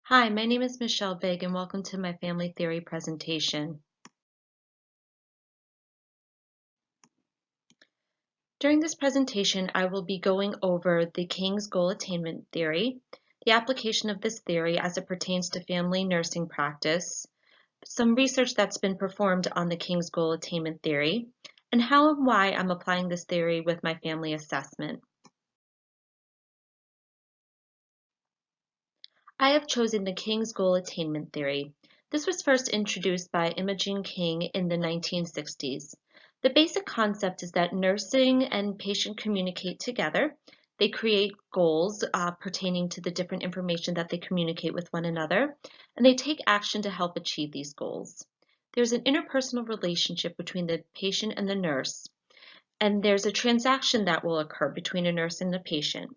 Hi, my name is Michelle Bigg, and welcome to my family theory presentation. During this presentation, I will be going over the King's Goal Attainment Theory, the application of this theory as it pertains to family nursing practice, some research that's been performed on the King's Goal Attainment Theory, and how and why I'm applying this theory with my family assessment. I have chosen the King's Goal Attainment Theory. This was first introduced by Imogen King in the 1960s. The basic concept is that nursing and patient communicate together. They create goals pertaining to the different information that they communicate with one another, and they take action to help achieve these goals. There's an interpersonal relationship between the patient and the nurse, and there's a transaction that will occur between a nurse and the patient.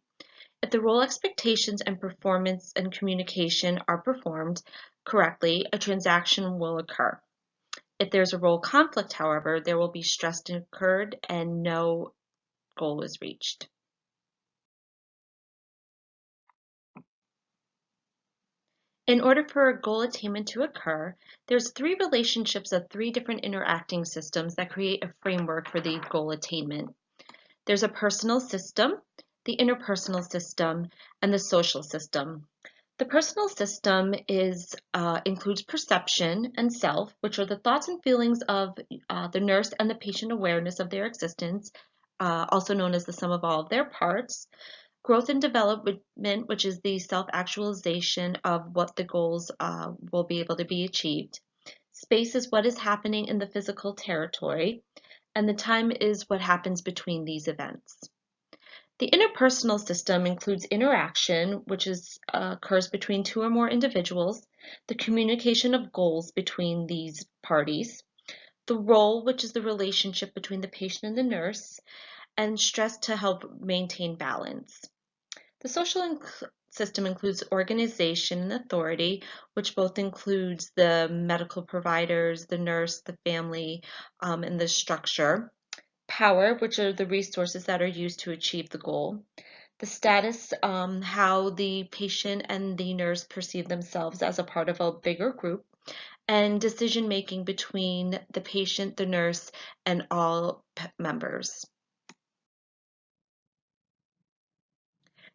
If the role expectations and performance and communication are performed correctly, a transaction will occur. If there's a role conflict, however, there will be stress incurred and no goal is reached. In order for a goal attainment to occur, there's three relationships of three different interacting systems that create a framework for the goal attainment. There's a personal system, the interpersonal system, and the social system. The personal system includes perception and self, which are the thoughts and feelings of the nurse and the patient awareness of their existence, also known as the sum of all of their parts. Growth and development, which is the self-actualization of what the goals will be able to be achieved. Space is what is happening in the physical territory, and the time is what happens between these events. The interpersonal system includes interaction, which occurs between two or more individuals, the communication of goals between these parties, the role, which is the relationship between the patient and the nurse, and stress to help maintain balance. The social system includes organization and authority, which both includes the medical providers, the nurse, the family, and the structure. Power, which are the resources that are used to achieve the goal. The status, how the patient and the nurse perceive themselves as a part of a bigger group. And decision making between the patient, the nurse, and all members.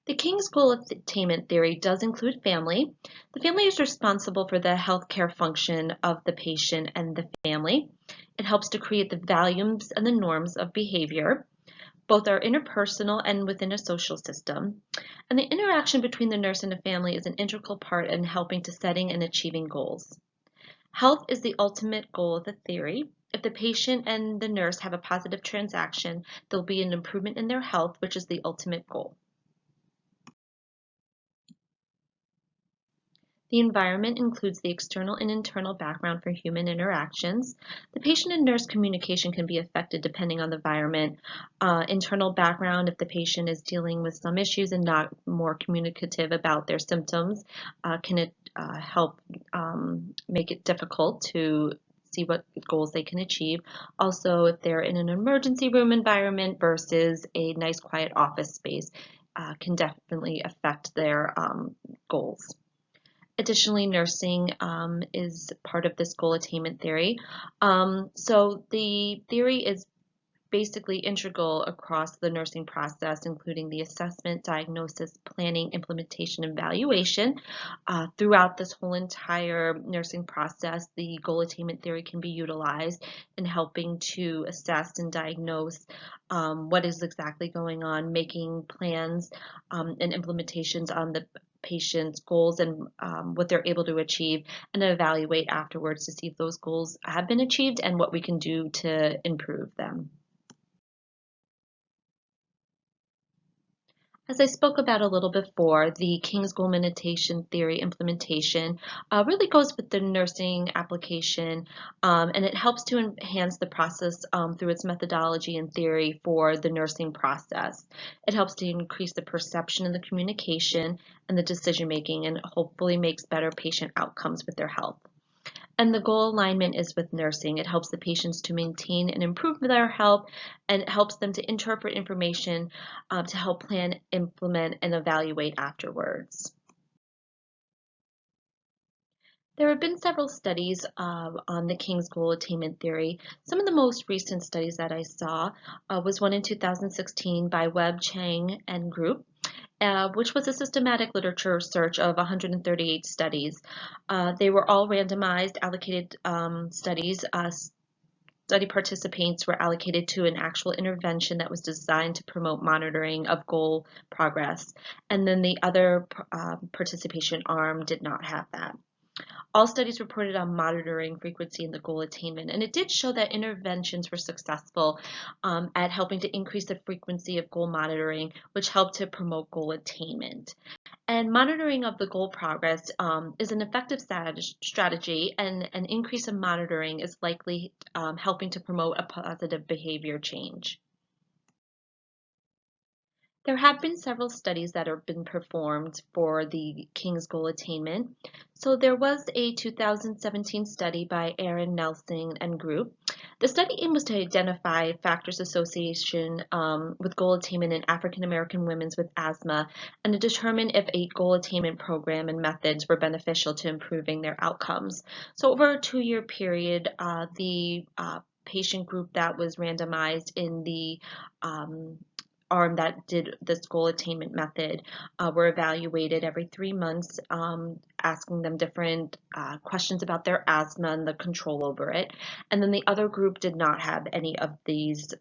The King's Goal Attainment Theory does include family. The family is responsible for the healthcare function of the patient and the family. It helps to create the values and the norms of behavior. Both are interpersonal and within a social system. And the interaction between the nurse and the family is an integral part in helping to setting and achieving goals. Health is the ultimate goal of the theory. If the patient and the nurse have a positive transaction, there'll be an improvement in their health, which is the ultimate goal. The environment includes the external and internal background for human interactions. The patient and nurse communication can be affected depending on the environment. Internal background, if the patient is dealing with some issues and not more communicative about their symptoms, can it help make it difficult to see what goals they can achieve. Also, if they're in an emergency room environment versus a nice quiet office space, can definitely affect their goals. Additionally, nursing is part of this goal attainment theory. So the theory is basically integral across the nursing process, including the assessment, diagnosis, planning, implementation, and evaluation. Throughout this whole entire nursing process, the goal attainment theory can be utilized in helping to assess and diagnose what is exactly going on, making plans and implementations on the patient's goals and what they're able to achieve, and evaluate afterwards to see if those goals have been achieved and what we can do to improve them. As I spoke about a little before, the King's Goal Meditation Theory implementation really goes with the nursing application, and it helps to enhance the process through its methodology and theory for the nursing process. It helps to increase the perception and the communication and the decision making, and hopefully makes better patient outcomes with their health. And the goal alignment is with nursing. It helps the patients to maintain and improve their health, and it helps them to interpret information to help plan, implement, and evaluate afterwards. There have been several studies on the King's Goal attainment theory. Some of the most recent studies that I saw was one in 2016 by Webb, Chang, and group, which was a systematic literature search of 138 studies. They were all randomized, allocated studies. Study participants were allocated to an actual intervention that was designed to promote monitoring of goal progress, and then the other participation arm did not have that. All studies reported on monitoring frequency in the goal attainment, and it did show that interventions were successful at helping to increase the frequency of goal monitoring, which helped to promote goal attainment. And monitoring of the goal progress is an effective strategy, and an increase in monitoring is likely helping to promote a positive behavior change. There have been several studies that have been performed for the King's Goal attainment. So there was a 2017 study by Aaron Nelson and group. The study aim was to identify factors association with goal attainment in African American women with asthma, and to determine if a goal attainment program and methods were beneficial to improving their outcomes. So over a 2-year period, the patient group that was randomized in the arm that did this goal attainment method were evaluated every 3 months, asking them different questions about their asthma and the control over it. And then the other group did not have any of these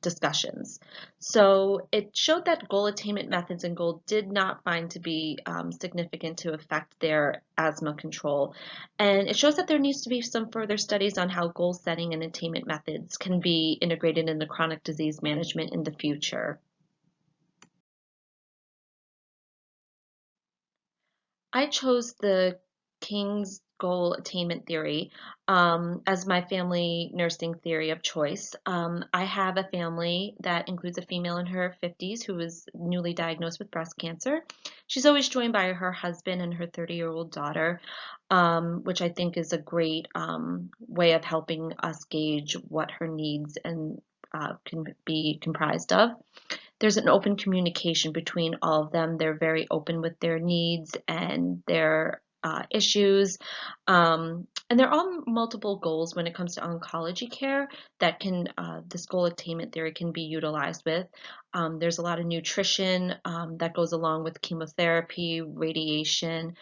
discussions. So it showed that goal attainment methods and goal did not find to be significant to affect their asthma control. And it shows that there needs to be some further studies on how goal setting and attainment methods can be integrated into chronic disease management in the future. I chose the King's Goal attainment theory as my family nursing theory of choice. I have a family that includes a female in her 50s who was newly diagnosed with breast cancer. She's always joined by her husband and her 30-year-old daughter, which I think is a great way of helping us gauge what her needs and can be comprised of. There's an open communication between all of them. They're very open with their needs and their issues. And there are multiple goals when it comes to oncology care that can, this goal attainment theory can be utilized with. There's a lot of nutrition that goes along with chemotherapy, radiation,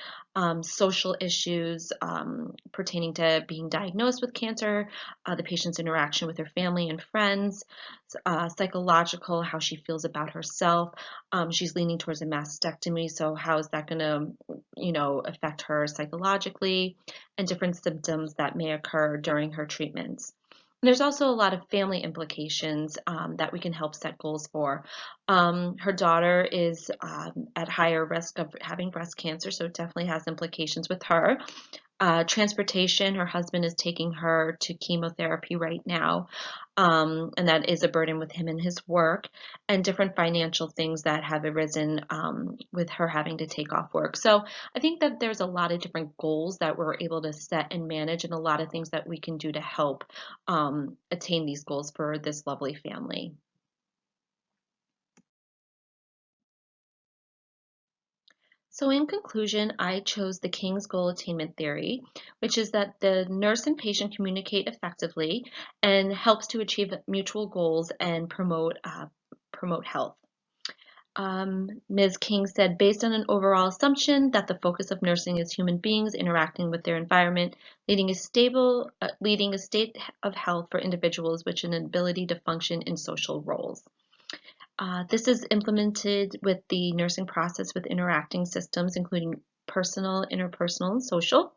social issues pertaining to being diagnosed with cancer, the patient's interaction with her family and friends, psychological, how she feels about herself. She's leaning towards a mastectomy, so how is that going to, affect her psychologically, and different symptoms that may occur during her treatments. There's also a lot of family implications that we can help set goals for. Her daughter is at higher risk of having breast cancer, so it definitely has implications with her. Transportation, her husband is taking her to chemotherapy right now, and that is a burden with him and his work, and different financial things that have arisen with her having to take off work. So I think that there's a lot of different goals that we're able to set and manage, and a lot of things that we can do to help attain these goals for this lovely family. So in conclusion, I chose the King's Goal attainment theory, which is that the nurse and patient communicate effectively and helps to achieve mutual goals and promote health. Ms. King said, based on an overall assumption that the focus of nursing is human beings interacting with their environment, leading a state of health for individuals with an ability to function in social roles. This is implemented with the nursing process with interacting systems, including personal, interpersonal, and social.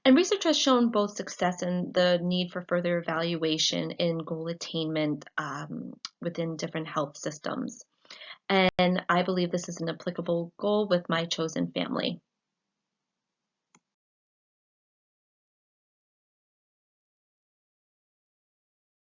And research has shown both success and the need for further evaluation in goal attainment within different health systems. And I believe this is an applicable goal with my chosen family.